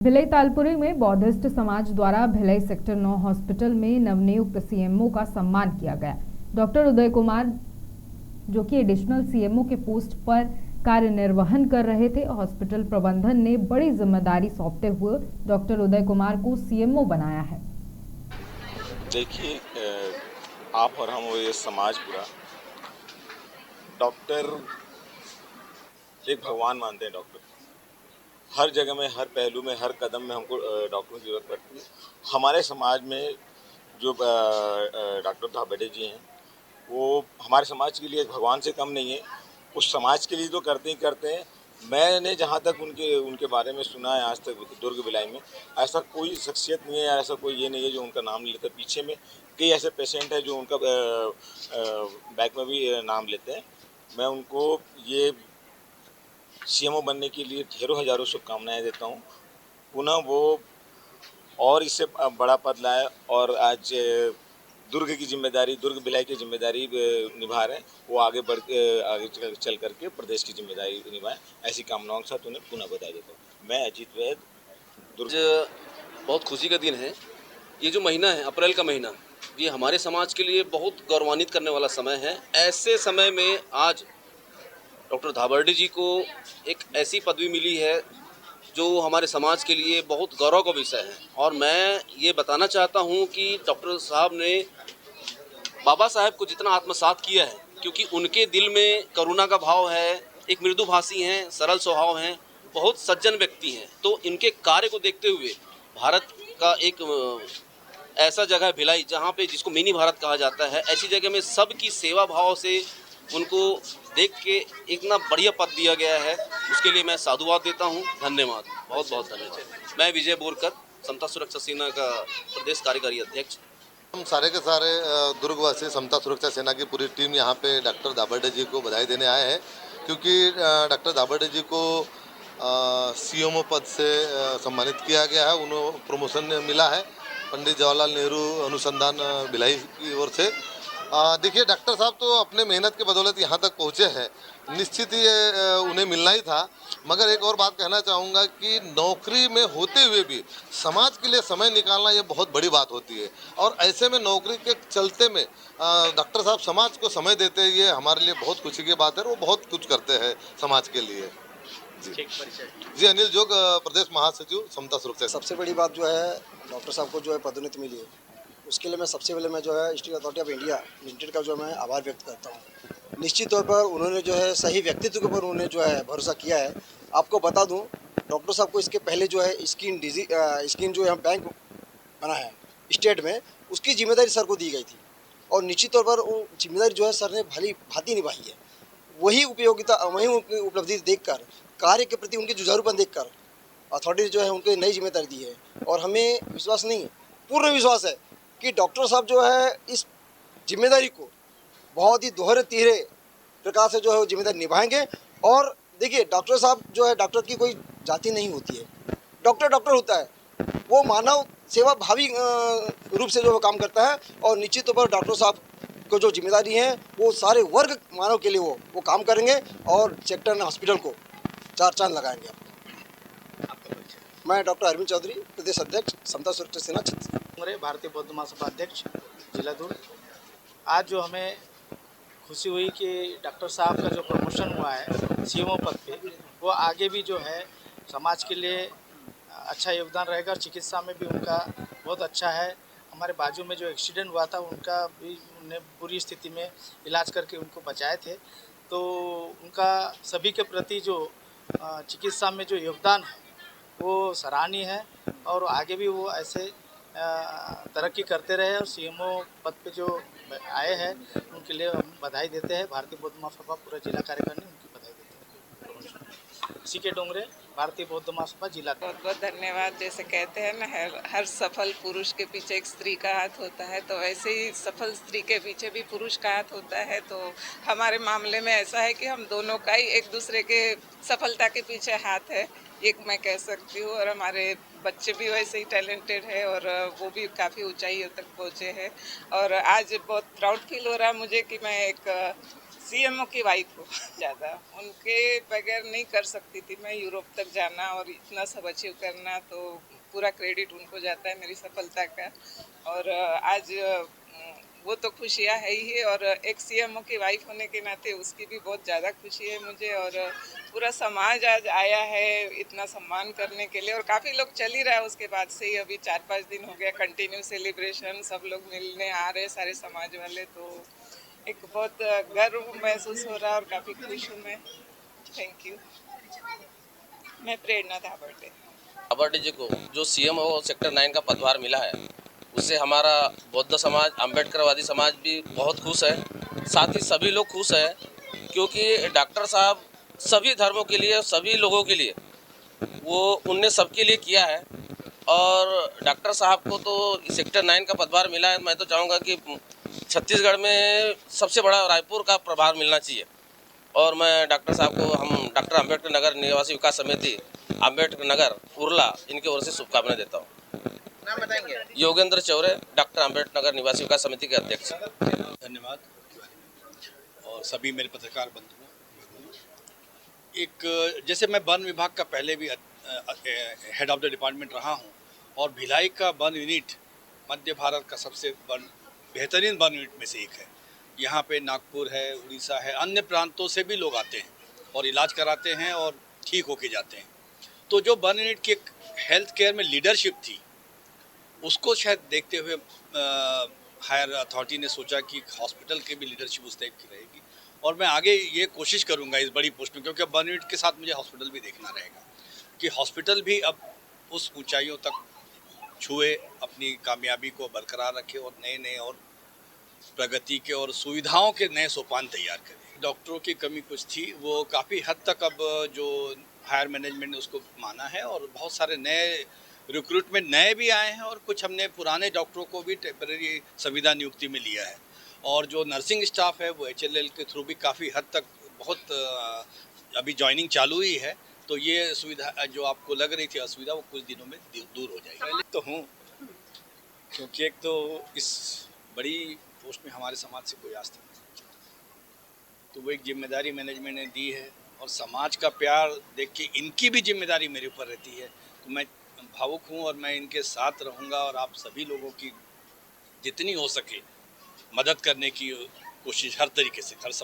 भिलाई तालपुरी में बौद्धिस्ट समाज द्वारा भिलाई सेक्टर 9 हॉस्पिटल में नवनियुक्त सीएमओ का सम्मान किया गया। डॉक्टर उदय कुमार, जो कि एडिशनल सीएमओ के पोस्ट पर कार्यनिर्वहन कर रहे थे, हॉस्पिटल प्रबंधन ने बड़ी जिम्मेदारी सौंपते हुए डॉक्टर उदय कुमार को सीएमओ बनाया है। देखिए, आप और हम, ये समाज पूरा डॉक्टर एक भगवान मानते हैं। डॉक्टर हर जगह में, हर पहलू में, हर कदम में हमको डॉक्टरों की जरूरत पड़ती है। हमारे समाज में जो डॉक्टर धाबड़े जी हैं, वो हमारे समाज के लिए भगवान से कम नहीं है। उस समाज के लिए तो करते ही करते हैं। मैंने जहाँ तक उनके बारे में सुना है आज तक दुर्ग भिलाई में, ऐसा कोई शख्सियत नहीं है या ऐसा कोई ये नहीं है जो उनका नाम नहीं लेता। पीछे में कई ऐसे पेशेंट हैं जो उनका बैक में भी नाम लेते हैं। मैं उनको ये सीएमओ बनने के लिए ढेरों हजारों शुभकामनाएं देता हूं। पुनः वो और इससे बड़ा पद लाए और आज दुर्ग की जिम्मेदारी, दुर्ग भिलाई की जिम्मेदारी निभा रहे हैं। वो आगे चल करके प्रदेश की जिम्मेदारी निभाएं, ऐसी कामनाओं के साथ उन्हें पुनः बधाई देता हूँ। मैं अजीत वैद, दुर्ग। बहुत खुशी का दिन है। ये जो महीना है, अप्रैल का महीना, ये हमारे समाज के लिए बहुत गौरवान्वित करने वाला समय है। ऐसे समय में आज डॉक्टर धाबड़े जी को एक ऐसी पदवी मिली है जो हमारे समाज के लिए बहुत गौरव का विषय है। और मैं ये बताना चाहता हूँ कि डॉक्टर साहब ने बाबा साहब को जितना आत्मसात किया है, क्योंकि उनके दिल में करुणा का भाव है, एक मृदुभाषी हैं, सरल स्वभाव हैं, बहुत सज्जन व्यक्ति हैं। तो इनके कार्य को देखते हुए भारत का एक ऐसा जगह है भिलाई, जहाँ पे जिसको मिनी भारत कहा जाता है, ऐसी जगह में सबकी सेवा भाव से उनको देख के इतना बढ़िया पद दिया गया है। उसके लिए मैं साधुवाद देता हूँ। धन्यवाद, बहुत बहुत धन्यवाद। मैं विजय बोरकर, समता सुरक्षा सेना का प्रदेश कार्यकारी अध्यक्ष। हम सारे के सारे दुर्गवासी समता सुरक्षा सेना की पूरी टीम यहाँ पे डॉक्टर धाबड़े जी को बधाई देने आए हैं, क्योंकि डॉक्टर धाबड़े जी को सीएमओ पद से सम्मानित किया गया है। उन्हें प्रमोशन मिला है पंडित जवाहरलाल नेहरू अनुसंधान भिलाई की ओर से। देखिए, डॉक्टर साहब तो अपने मेहनत के बदौलत यहाँ तक पहुँचे हैं। निश्चित ही उन्हें मिलना ही था। मगर एक और बात कहना चाहूँगा कि नौकरी में होते हुए भी समाज के लिए समय निकालना ये बहुत बड़ी बात होती है। और ऐसे में नौकरी के चलते में डॉक्टर साहब समाज को समय देते हैं, ये हमारे लिए बहुत खुशी की बात है। वो बहुत कुछ करते हैं समाज के लिए। जी, अनिल जोग, प्रदेश महासचिव समता सुरक्षा। सबसे बड़ी बात जो है, डॉक्टर साहब को जो है पदोन्नति मिली है, उसके लिए मैं सबसे पहले मैं जो है steel authority of India limited का जो मैं आभार व्यक्त करता हूँ। निश्चित तौर पर उन्होंने जो है सही व्यक्तित्व के ऊपर उन्होंने जो है भरोसा किया है। आपको बता दूँ, डॉक्टर साहब को इसके पहले जो है स्किन जो है बैंक बना है स्टेट में, उसकी जिम्मेदारी सर को दी गई थी। और निश्चित तौर पर वो जिम्मेदारी जो है सर ने भली भांति निभाई है। वही उपयोगिता, वही उनकी उपलब्धि देखकर, कार्य के प्रति उनकी जुझारूपन देखकर अथॉरिटी जो है उनको नई जिम्मेदारी दी है। और हमें विश्वास नहीं, पूर्ण विश्वास है कि डॉक्टर साहब जो है इस जिम्मेदारी को बहुत ही दोहरे तीहरे प्रकार से जो है वो जिम्मेदारी निभाएंगे। और देखिए, डॉक्टर साहब जो है, डॉक्टर की कोई जाति नहीं होती है। डॉक्टर डॉक्टर होता है, वो मानव सेवा भावी रूप से जो वो काम करता है। और निश्चित तौर पर डॉक्टर साहब को जो जिम्मेदारी है, वो सारे वर्ग मानव के लिए वो काम करेंगे और सेक्टर 9 हॉस्पिटल को चार चांद लगाएंगे। मैं डॉक्टर अरविंद चौधरी, प्रदेश अध्यक्ष, समता सुरक्षा सेना छत्तीसगढ़, भारतीय बौद्ध महासभा अध्यक्ष, जिला दुर्ग। आज जो हमें खुशी हुई कि डॉक्टर साहब का जो प्रमोशन हुआ है सीएमओ पद पे, वो आगे भी जो है समाज के लिए अच्छा योगदान रहेगा। और चिकित्सा में भी उनका बहुत अच्छा है। हमारे बाजू में जो एक्सीडेंट हुआ था, उनका भी उन्हें बुरी स्थिति में इलाज करके उनको बचाए थे। तो उनका सभी के प्रति जो चिकित्सा में जो योगदान है वो सराहनीय है। और आगे भी वो ऐसे तरक्की करते रहे। और सीएमओ पद पे जो आए हैं, उनके लिए हम बधाई देते हैं। भारतीय बौद्ध महासभा पूरा जिला कार्यकारिणी उनकी बधाई देते हैं। सीके डोंगरे, भारतीय बौद्ध महासभा जिला। बहुत बहुत धन्यवाद। जैसे कहते हैं ना, हर सफल पुरुष के पीछे एक स्त्री का हाथ होता है, तो ऐसे ही सफल स्त्री के पीछे भी पुरुष का हाथ होता है। तो हमारे मामले में ऐसा है कि हम दोनों का ही एक दूसरे के सफलता के पीछे हाथ है, ये मैं कह सकती हूँ। और हमारे बच्चे भी वैसे ही टैलेंटेड है और वो भी काफ़ी ऊंचाइयों तक पहुँचे हैं। और आज बहुत प्राउड फील हो रहा है मुझे कि मैं एक सीएमओ की वाइफ हो ज़्यादा, उनके बगैर नहीं कर सकती थी मैं यूरोप तक जाना और इतना सब अचीव करना, तो पूरा क्रेडिट उनको जाता है मेरी सफलता का। और आज वो तो खुशियाँ है ही है, और एक सीएमओ की वाइफ होने के नाते उसकी भी बहुत ज़्यादा खुशी है मुझे। और पूरा समाज आज आया है इतना सम्मान करने के लिए, और काफ़ी लोग चल ही रहा है उसके बाद से ही, अभी 4-5 दिन हो गया कंटिन्यू सेलिब्रेशन, सब लोग मिलने आ रहे सारे समाज वाले, तो एक बहुत गर्व महसूस हो रहा है और काफ़ी खुश हूँ मैं। Thank you. मैं प्रेरणा धाबर्डे। धाबर्डे जी को जो सीएमओ सेक्टर 9 का पदभार मिला है, उससे हमारा बौद्ध समाज, अम्बेडकरवादी समाज भी बहुत खुश है। साथ ही सभी लोग खुश हैं, क्योंकि डॉक्टर साहब सभी धर्मों के लिए, सभी लोगों के लिए, वो उनने सबके लिए किया है। और डॉक्टर साहब को तो सेक्टर 9 का पदभार मिला है, मैं तो चाहूँगा कि छत्तीसगढ़ में सबसे बड़ा रायपुर का प्रभार मिलना चाहिए। और मैं डॉक्टर साहब को, हम डॉक्टर अम्बेडकर नगर निवासी विकास समिति अम्बेडकर नगर उरला, इनकी ओर से शुभकामनाएं देता हूँ। नाम बताएंगे? योगेंद्र चौरे, डॉक्टर अम्बेडकर नगर निवासी विकास समिति के अध्यक्ष। धन्यवाद। और सभी मेरे पत्रकार बंधुओं, एक जैसे मैं वन विभाग का पहले भी हेड ऑफ द डिपार्टमेंट रहा हूं, और भिलाई का वन यूनिट मध्य भारत का सबसे बेहतरीन वन यूनिट में से एक है। यहाँ पे नागपुर है, उड़ीसा है, अन्य प्रांतों से भी लोग आते हैं और इलाज कराते हैं और ठीक होके जाते हैं। तो जो वन यूनिट की हेल्थ केयर में लीडरशिप थी, उसको शायद देखते हुए हायर अथॉरिटी ने सोचा कि हॉस्पिटल की भी लीडरशिप उस टाइप की रहेगी, और मैं आगे ये कोशिश करूंगा इस बड़ी पोस्ट में, क्योंकि अब वन यूनिट के साथ मुझे हॉस्पिटल भी देखना रहेगा कि हॉस्पिटल भी अब उस ऊंचाइयों तक छुए, अपनी कामयाबी को बरकरार रखे और नए नए और प्रगति के और सुविधाओं के नए सोपान तैयार करें। डॉक्टरों की कमी कुछ थी, वो काफ़ी हद तक अब जो हायर मैनेजमेंट ने उसको माना है, और बहुत सारे नए रिक्रूटमेंट नए भी आए हैं, और कुछ हमने पुराने डॉक्टरों को भी टेम्परेरी संविदा नियुक्ति में लिया है। और जो नर्सिंग स्टाफ है वो HLL के थ्रू भी काफ़ी हद तक बहुत अभी ज्वाइनिंग चालू ही है, तो ये सुविधा जो आपको लग रही थी असुविधा, वो कुछ दिनों में दूर हो जाएगी। पहले तो हूँ, क्योंकि एक तो इस बड़ी पोस्ट में हमारे समाज से कोई आस्था नहीं, तो वो एक जिम्मेदारी मैनेजमेंट ने दी है, और समाज का प्यार देख के इनकी भी जिम्मेदारी मेरे ऊपर रहती है, तो मैं भावुक हूँ और मैं इनके साथ रहूँगा, और आप सभी लोगों की जितनी हो सके मदद करने की कोशिश हर तरीके से, हर